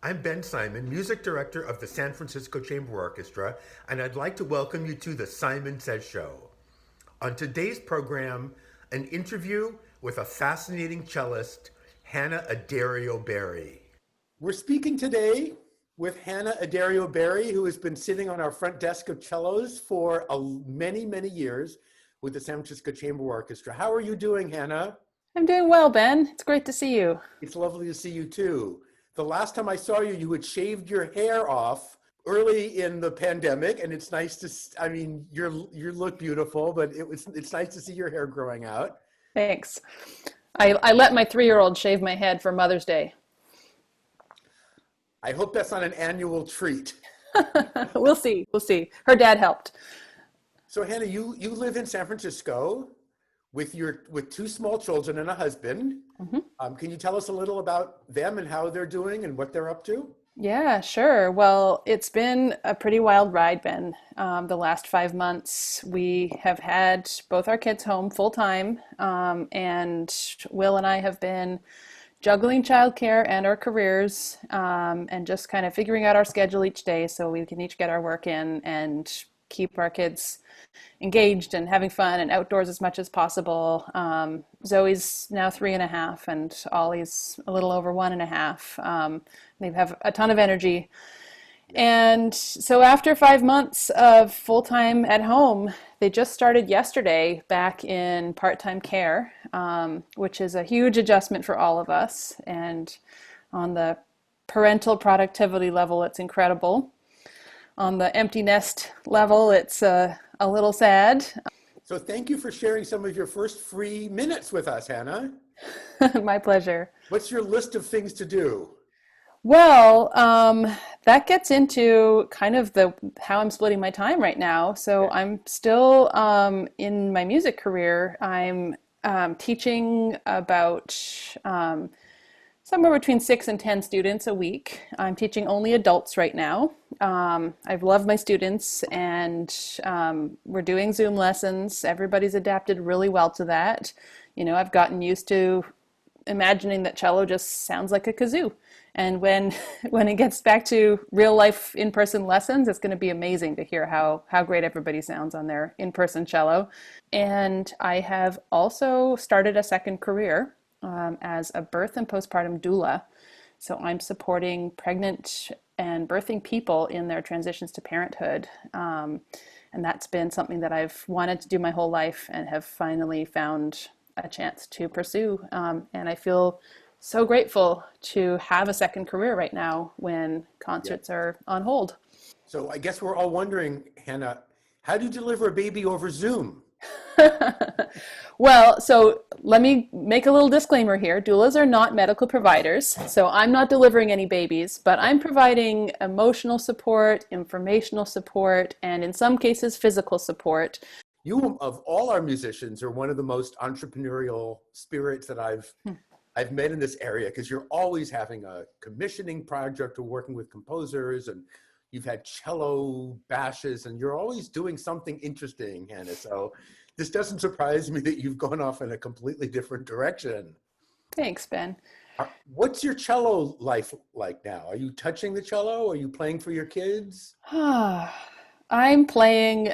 I'm Ben Simon, music director of the San Francisco Chamber Orchestra, and I'd like to welcome you to the Simon Says Show. On today's program, an interview with a fascinating cellist, Hannah Addario-Berry. We're speaking today with Hannah Addario-Berry, who has been sitting on our front desk of cellos for many, many years with the San Francisco Chamber Orchestra. How are you doing, Hannah? I'm doing well, Ben. It's great to see you. It's lovely to see you too. The last time I saw you, you had shaved your hair off early in the pandemic, and it's nice to, I mean, you look beautiful, but it's nice to see your hair growing out. Thanks. I let my 3-year-old shave my head for Mother's Day. I hope that's not an annual treat. We'll see. We'll see. Her dad helped. So Hannah, you live in San Francisco with 2 small children and a husband. Mm-hmm. Can you tell us a little about them and how they're doing and what they're up to? Yeah, sure. Well, it's been a pretty wild ride, Ben. The last 5 months, we have had both our kids home full time, and Will and I have been juggling childcare and our careers, and just kind of figuring out our schedule each day so we can each get our work in and keep our kids engaged and having fun and outdoors as much as possible. Zoe's now 3.5 and Ollie's a little over 1.5. They have a ton of energy. And so after 5 months of full-time at home, they just started yesterday back in part-time care, which is a huge adjustment for all of us. And on the parental productivity level, it's incredible. On the empty nest level, it's a little sad. So thank you for sharing some of your first free minutes with us, Hannah. My pleasure. What's your list of things to do? Well, that gets into kind of how I'm splitting my time right now. So I'm still in my music career. I'm teaching about somewhere between 6 and 10 students a week. I'm teaching only adults right now. I've loved my students, and we're doing Zoom lessons. Everybody's adapted really well to that. You know, I've gotten used to imagining that cello just sounds like a kazoo. And when it gets back to real life in-person lessons, it's going to be amazing to hear how great everybody sounds on their in-person cello. And I have also started a second career as a birth and postpartum doula. So I'm supporting pregnant and birthing people in their transitions to parenthood. And that's been something that I've wanted to do my whole life and have finally found a chance to pursue. And I feel so grateful to have a second career right now when concerts are on hold. So I guess we're all wondering, Hannah, how do you deliver a baby over Zoom? Well, so let me make a little disclaimer here. Doulas are not medical providers, so I'm not delivering any babies, but I'm providing emotional support, informational support, and in some cases, physical support. You, of all our musicians, are one of the most entrepreneurial spirits that I've met in this area, because you're always having a commissioning project or working with composers, and you've had cello bashes, and you're always doing something interesting, Hannah. So this doesn't surprise me that you've gone off in a completely different direction. Thanks, Ben. What's your cello life like now? Are you touching the cello? Are you playing for your kids? I'm playing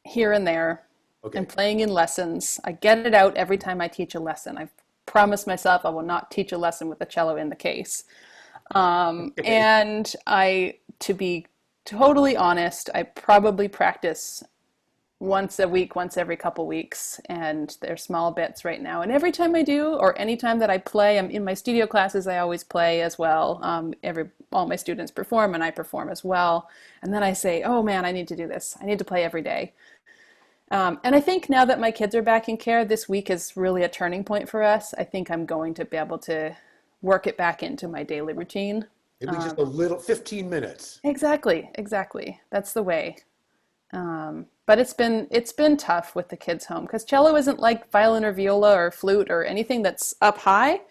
here and there. Okay. I'm playing in lessons. I get it out every time I teach a lesson. I've promised myself I will not teach a lesson with the cello in the case. And to be totally honest, I probably practice once a week, once every couple weeks, and they're small bits right now. And every time I do, or any time that I play, I'm in my studio classes, I always play as well. All my students perform and I perform as well. And then I say, oh man, I need to do this. I need to play every day. And I think now that my kids are back in care, this week is really a turning point for us. I think I'm going to be able to work it back into my daily routine. Maybe just a little, 15 minutes. Exactly. That's the way. But it's been tough with the kids home, because cello isn't like violin or viola or flute or anything that's up high,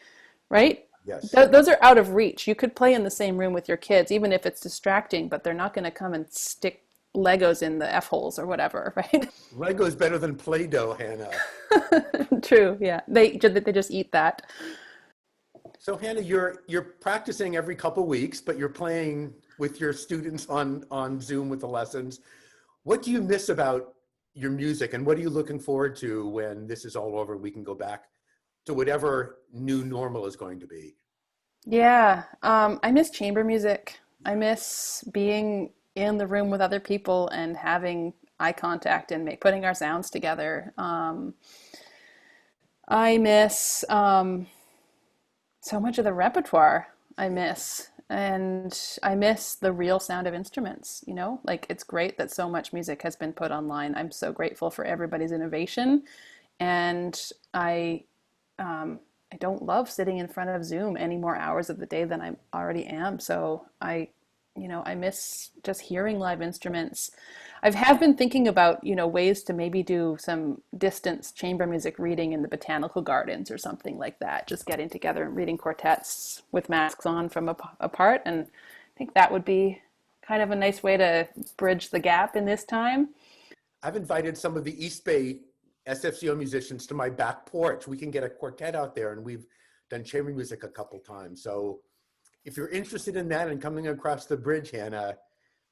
right? Yes. Those are out of reach. You could play in the same room with your kids, even if it's distracting, but they're not going to come and stick Legos in the F-holes or whatever, right? Lego's better than Play-Doh, Hannah. True, yeah. They just eat that. So Hannah, you're practicing every couple weeks, but you're playing with your students on Zoom with the lessons. What do you miss about your music, and what are you looking forward to when this is all over? We can go back to whatever new normal is going to be. Yeah, I miss chamber music. I miss being in the room with other people and having eye contact and putting our sounds together. I miss so much of the repertoire. I miss, and I miss the real sound of instruments. Like it's great that so much music has been put online. I'm so grateful for everybody's innovation, and um, I don't love sitting in front of Zoom any more hours of the day than I already am. So I miss just hearing live instruments. I have been thinking about, ways to maybe do some distance chamber music reading in the botanical gardens or something like that. Just getting together and reading quartets with masks on from apart. And I think that would be kind of a nice way to bridge the gap in this time. I've invited some of the East Bay SFCO musicians to my back porch. We can get a quartet out there, and we've done chamber music a couple times. So if you're interested in that and coming across the bridge, Hannah,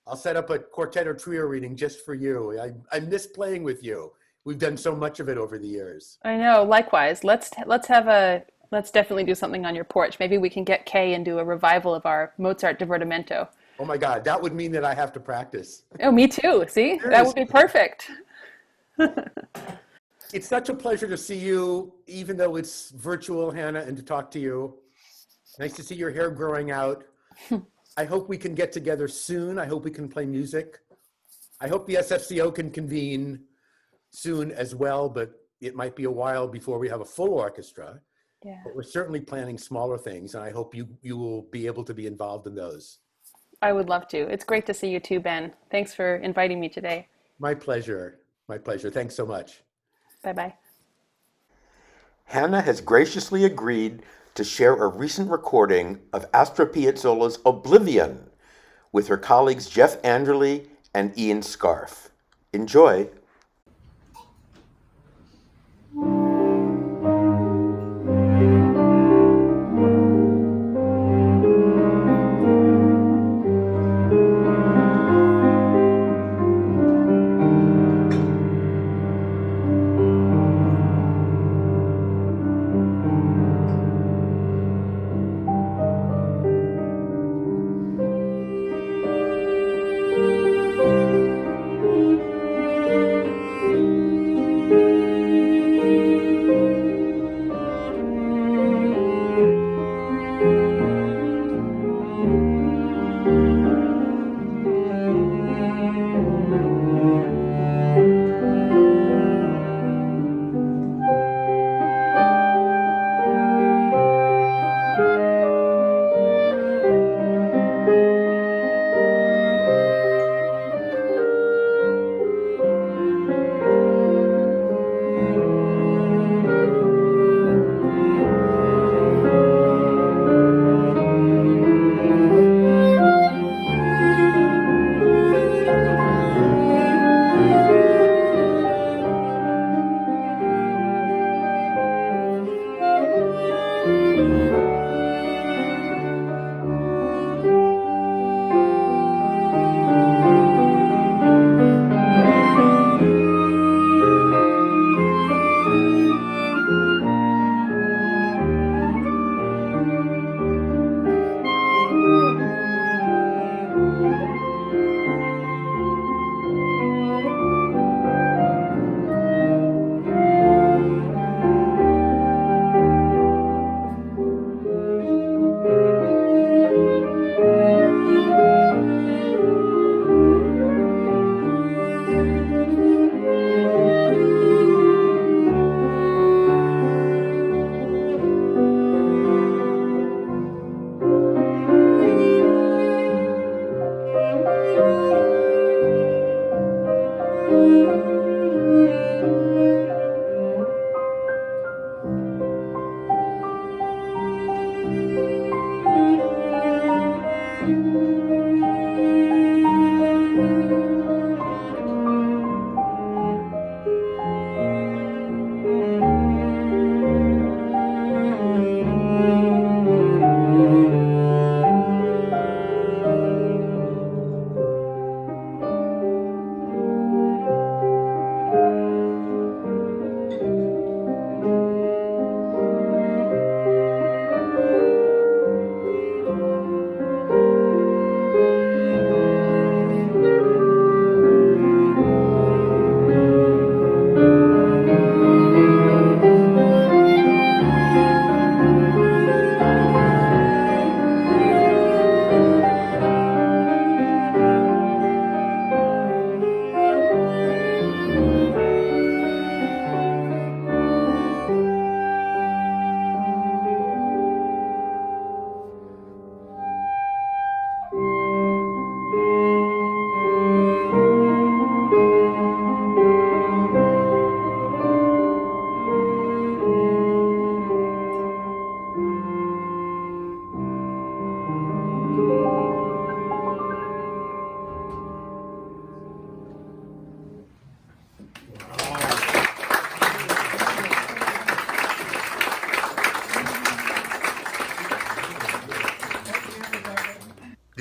I'll set up a quartet or trio reading just for you. I miss playing with you. We've done so much of it over the years. I know. Likewise, let's definitely do something on your porch. Maybe we can get Kay and do a revival of our Mozart Divertimento. Oh my God, that would mean that I have to practice. Oh, me too. See, that would be perfect. It's such a pleasure to see you, even though it's virtual, Hannah, and to talk to you. Nice to see your hair growing out. I hope we can get together soon. I hope we can play music. I hope the SFCO can convene soon as well, but it might be a while before we have a full orchestra. Yeah. But we're certainly planning smaller things, and I hope you will be able to be involved in those. I would love to. It's great to see you too, Ben. Thanks for inviting me today. My pleasure. My pleasure. Thanks so much. Bye-bye. Hannah has graciously agreed to share a recent recording of Astor Piazzolla's Oblivion with her colleagues Jeff Anderle and Ian Scarfe. Enjoy.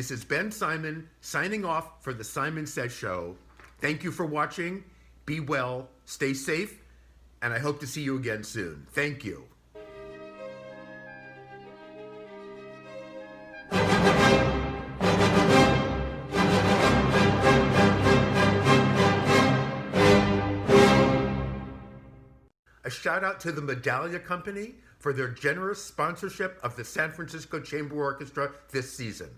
This is Ben Simon signing off for the Simon Says Show. Thank you for watching. Be well, stay safe, and I hope to see you again soon. Thank you. A shout out to the Medallia Company for their generous sponsorship of the San Francisco Chamber Orchestra this season.